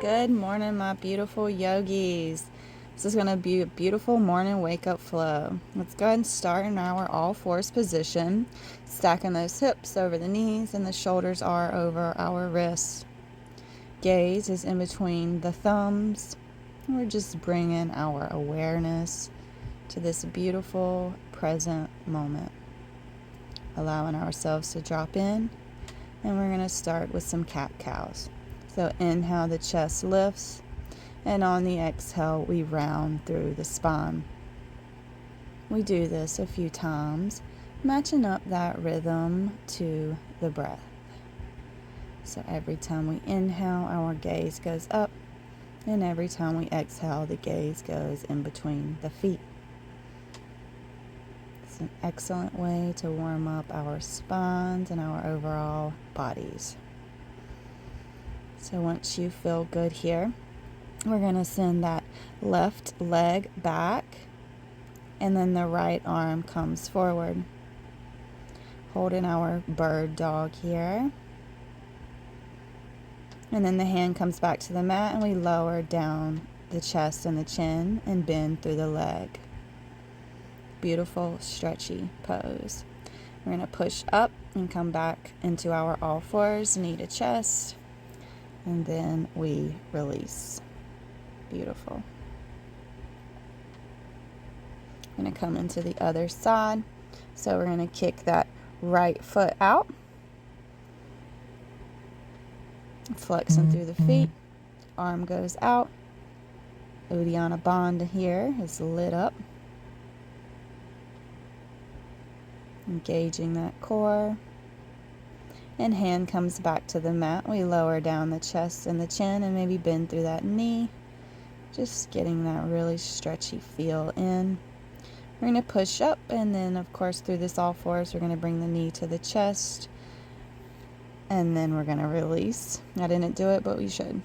Good morning, my beautiful yogis. This is going to be a beautiful morning wake up flow. Let's go ahead and start in our all fours position, stacking those hips over the knees and the shoulders are over our wrists. Gaze is in between the thumbs. We're just bringing our awareness to this beautiful present moment, allowing ourselves to drop in, and we're going to start with some cat-cows. So inhale, the chest lifts, and on the exhale, we round through the spine. We do this a few times, matching up that rhythm to the breath. So every time we inhale, our gaze goes up, and every time we exhale, the gaze goes in between the feet. It's an excellent way to warm up our spines and our overall bodies. So once you feel good here, we're going to send that left leg back, and then the right arm comes forward. Holding our bird dog here. And then the hand comes back to the mat, and we lower down the chest and the chin and bend through the leg. Beautiful, stretchy pose. We're going to push up and come back into our all fours, knee to chest. And then we release. Beautiful. I'm going to come into the other side. So we're going to kick that right foot out. Flexing through the feet. Arm goes out. Uddiyana Bandha here is lit up. Engaging that core. And hand comes back to the mat. We lower down the chest and the chin and maybe bend through that knee. Just getting that really stretchy feel in. We're going to push up, and then of course through this all fours we're going to bring the knee to the chest. And then we're going to release. I didn't do it, but we should.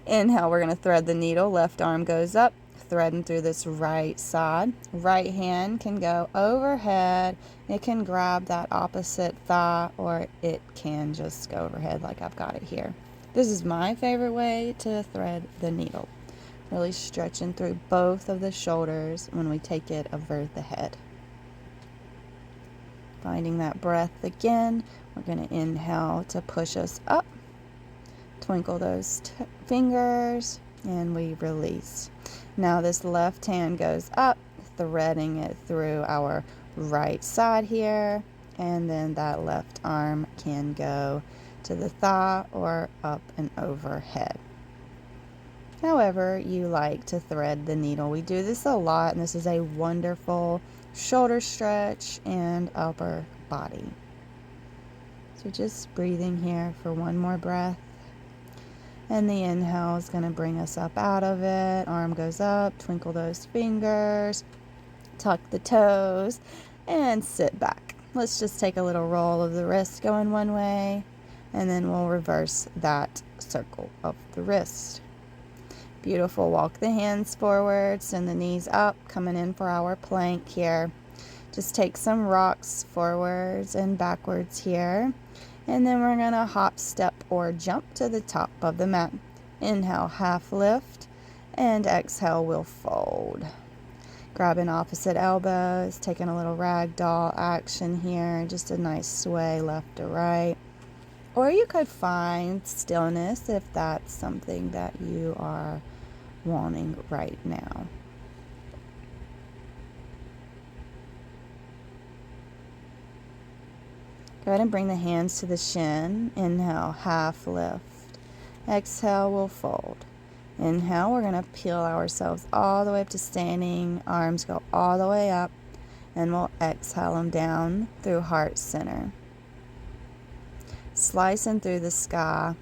Inhale, we're going to thread the needle. Left arm goes up, threading through this right side. Right hand can go overhead. It can grab that opposite thigh, or it can just go overhead like I've got it here. This is my favorite way to thread the needle. Really stretching through both of the shoulders when we take it over the head. Finding that breath again. We're going to inhale to push us up. Twinkle those fingers, and we release. Now this left hand goes up, threading it through our right side here, and then that left arm can go to the thigh or up and overhead. However you like to thread the needle. We do this a lot, and this is a wonderful shoulder stretch and upper body. So just breathing here for one more breath. And the inhale is going to bring us up out of it. Arm goes up, twinkle those fingers, tuck the toes, and sit back. Let's just take a little roll of the wrist going one way, and then we'll reverse that circle of the wrist. Beautiful. Walk the hands forward, send the knees up, coming in for our plank here. Just take some rocks forwards and backwards here. And then we're going to hop, step, or jump to the top of the mat. Inhale, half lift, and exhale, we'll fold. Grabbing opposite elbows, taking a little ragdoll action here. Just a nice sway left to right. Or you could find stillness if that's something that you are wanting right now. Go ahead and bring the hands to the shin. Inhale, half lift. Exhale, we'll fold. Inhale, we're going to peel ourselves all the way up to standing. Arms go all the way up. And we'll exhale them down through heart center. Slicing through the sky.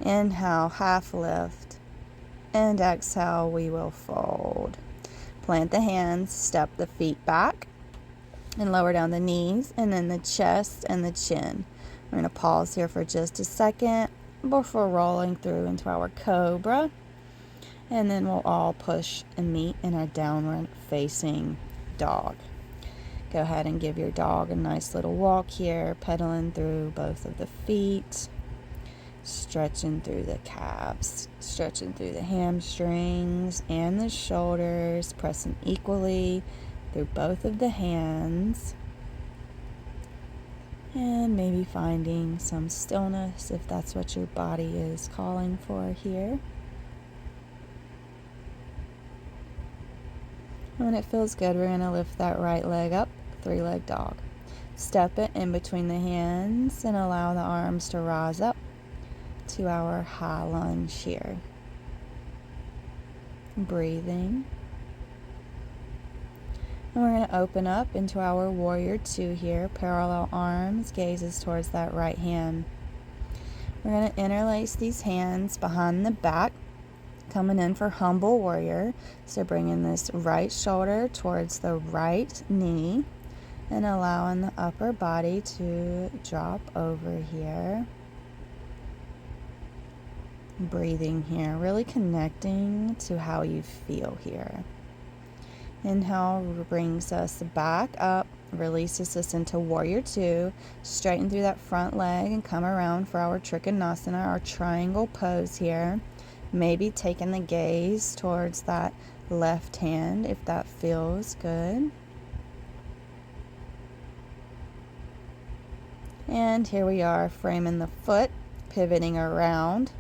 Inhale, half lift. And exhale, we will fold. Plant the hands, step the feet back. And lower down the knees, and then the chest and the chin. We're going to pause here for just a second before rolling through into our cobra. And then we'll all push and meet in our downward facing dog. Go ahead and give your dog a nice little walk here, pedaling through both of the feet. Stretching through the calves, stretching through the hamstrings and the shoulders, pressing equally through both of the hands. And maybe finding some stillness if that's what your body is calling for here. When it feels good, we're going to lift that right leg up, three-leg dog. Step it in between the hands and allow the arms to rise up to our high lunge here. Breathing. And we're going to open up into our warrior two here. Parallel arms, gazes towards that right hand. We're going to interlace these hands behind the back, coming in for humble warrior. So bringing this right shoulder towards the right knee and allowing the upper body to drop over here. Breathing here, really connecting to how you feel here. Inhale brings us back up, releases us into warrior two. Straighten through that front leg and come around for our trikonasana, our triangle pose here. Maybe taking the gaze towards that left hand if that feels good. And here we are, framing the foot, pivoting around.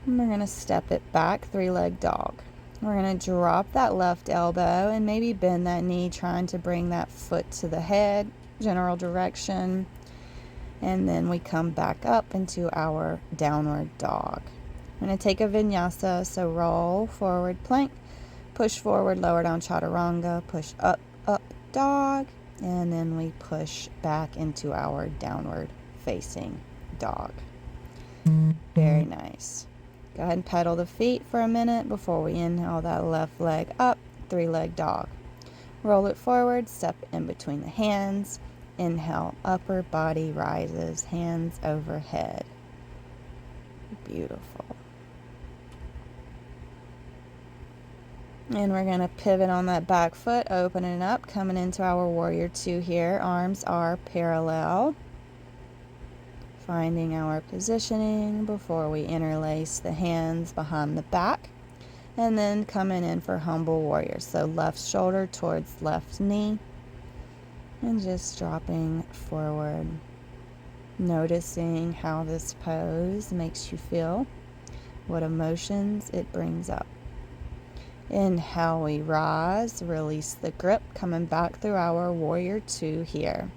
And we're going to step it back, three-leg dog. We're going to drop that left elbow and maybe bend that knee, trying to bring that foot to the head, general direction. And then we come back up into our downward dog. I'm going to take a vinyasa, so roll, forward plank, push forward, lower down chaturanga, push up, up, dog, and then we push back into our downward facing dog. Very nice. Go ahead and pedal the feet for a minute before we inhale that left leg up, three-leg dog. Roll it forward, step in between the hands. Inhale, upper body rises, hands overhead. Beautiful. And we're going to pivot on that back foot, opening up, coming into our warrior two here. Arms are parallel. Finding our positioning before we interlace the hands behind the back. And then coming in for humble warrior. So left shoulder towards left knee. And just dropping forward. Noticing how this pose makes you feel. What emotions it brings up. Inhale, we rise, release the grip, coming back through our warrior two here.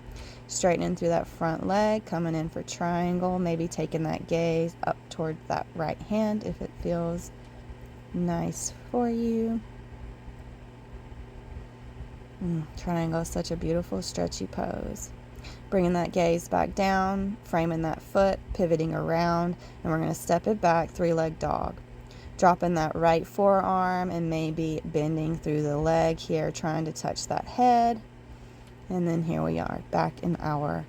Straightening through that front leg, coming in for triangle, maybe taking that gaze up towards that right hand if it feels nice for you. Triangle is such a beautiful stretchy pose. Bringing that gaze back down, framing that foot, pivoting around, and we're going to step it back, three-leg dog. Dropping that right forearm and maybe bending through the leg here, trying to touch that head. And then here we are, back in our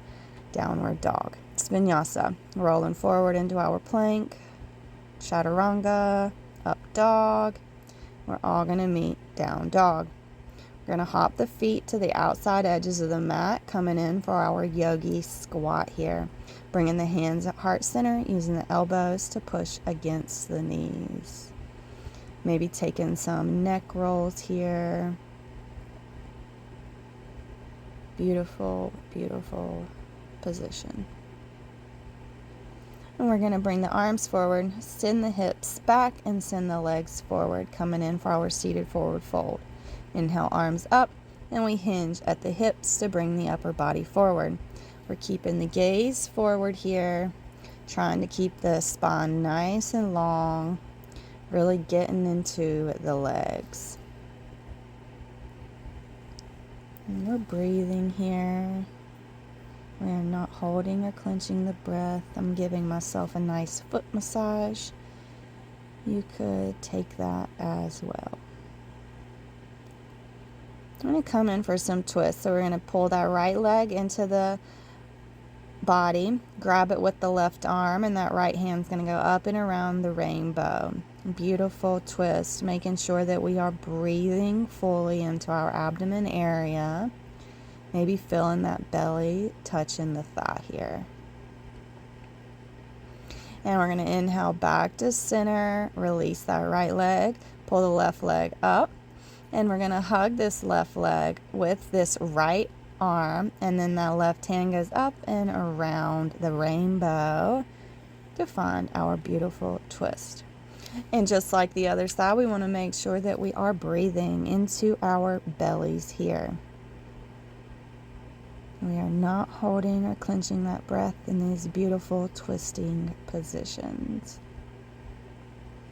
downward dog. Vinyasa, rolling forward into our plank, chaturanga, up dog. We're all going to meet down dog. We're going to hop the feet to the outside edges of the mat, coming in for our yogi squat here. Bringing the hands at heart center, using the elbows to push against the knees. Maybe taking some neck rolls here. Beautiful, beautiful position. And we're going to bring the arms forward, send the hips back, and send the legs forward, coming in for our seated forward fold. Inhale, arms up, and we hinge at the hips to bring the upper body forward. We're keeping the gaze forward here, trying to keep the spine nice and long, really getting into the legs. And we're breathing here. We are not holding or clenching the breath. I'm giving myself a nice foot massage. You could take that as well. I'm going to come in for some twists. So we're going to pull that right leg into the body, grab it with the left arm, and that right hand's going to go up and around the rainbow. Beautiful twist, making sure that we are breathing fully into our abdomen area. Maybe feeling that belly touching the thigh here. And we're going to inhale back to center, release that right leg, pull the left leg up, and we're going to hug this left leg with this right arm, and then that left hand goes up and around the rainbow to find our beautiful twist. And just like the other side, we want to make sure that we are breathing into our bellies here. We are not holding or clenching that breath in these beautiful twisting positions.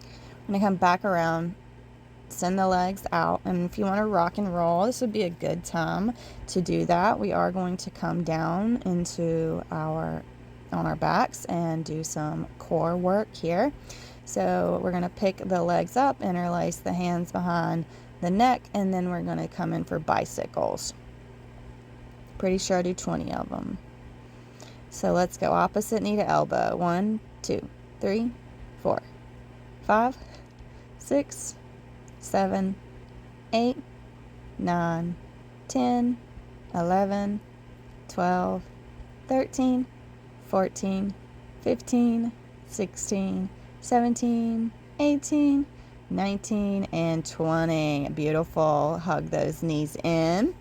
I'm going to come back around, send the legs out, and if you want to rock and roll, this would be a good time to do that. We are going to come down into on our backs and do some core work here. So we're going to pick the legs up, interlace the hands behind the neck, and then we're going to come in for bicycles. Pretty sure I do 20 of them. So let's go opposite knee to elbow. 1, 2, 3, 4, 5, 6, 7, 8, 9, 10, 11, 12, 13, 14, 15, 16, 17, 18, 19, and 20. Beautiful. Hug those knees in.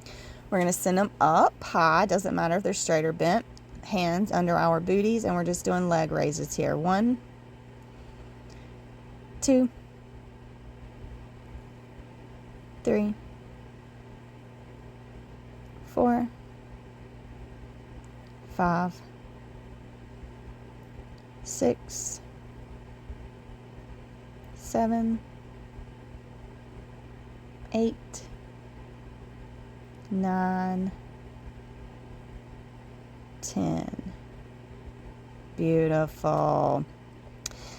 We're going to send them up high. Doesn't matter if they're straight or bent. Hands under our booties, and we're just doing leg raises here. 1, 2, 3, 4, 5, 6, 7, 8, 9, 10. Beautiful.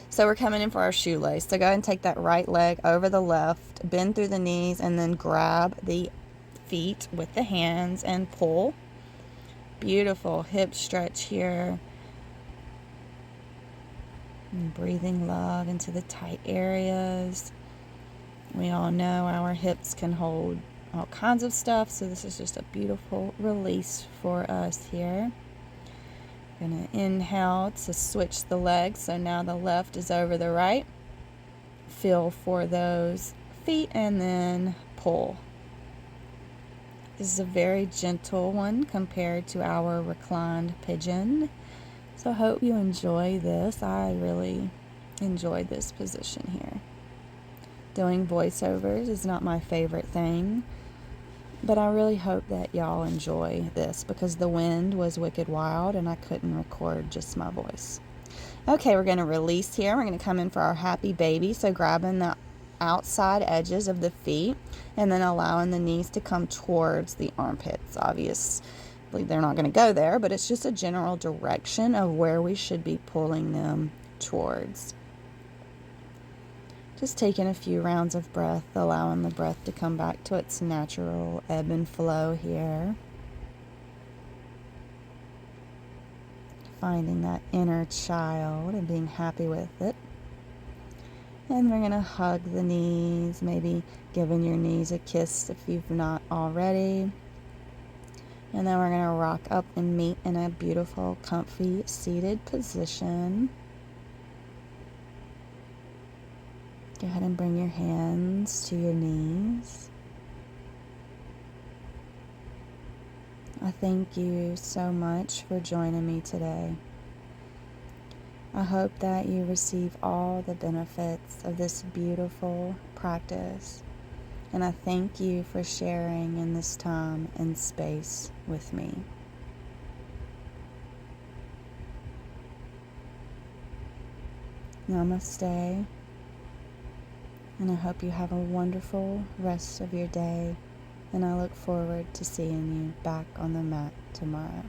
So we're coming in for our shoelace. So go ahead and take that right leg over the left, bend through the knees, and then grab the feet with the hands and pull. Beautiful hip stretch here. And breathing love into the tight areas. We all know our hips can hold all kinds of stuff, so this is just a beautiful release for us here. Gonna inhale to switch the legs, so now the left is over the right. Feel for those feet and then pull. This is a very gentle one compared to our reclined pigeon. So I hope you enjoy this. I really enjoyed this position here. Doing voiceovers is not my favorite thing, but I really hope that y'all enjoy this because the wind was wicked wild and I couldn't record just my voice. Okay, we're going to release here. We're going to come in for our happy baby. So grabbing the outside edges of the feet and then allowing the knees to come towards the armpits. Obviously, they're not going to go there, but it's just a general direction of where we should be pulling them towards. Just taking a few rounds of breath, allowing the breath to come back to its natural ebb and flow here. Finding that inner child and being happy with it. And we're going to hug the knees, maybe giving your knees a kiss if you've not already. And then we're going to rock up and meet in a beautiful, comfy, seated position. Go ahead and bring your hands to your knees. I thank you so much for joining me today. I hope that you receive all the benefits of this beautiful practice. And I thank you for sharing in this time and space with me. Namaste. And I hope you have a wonderful rest of your day. And I look forward to seeing you back on the mat tomorrow.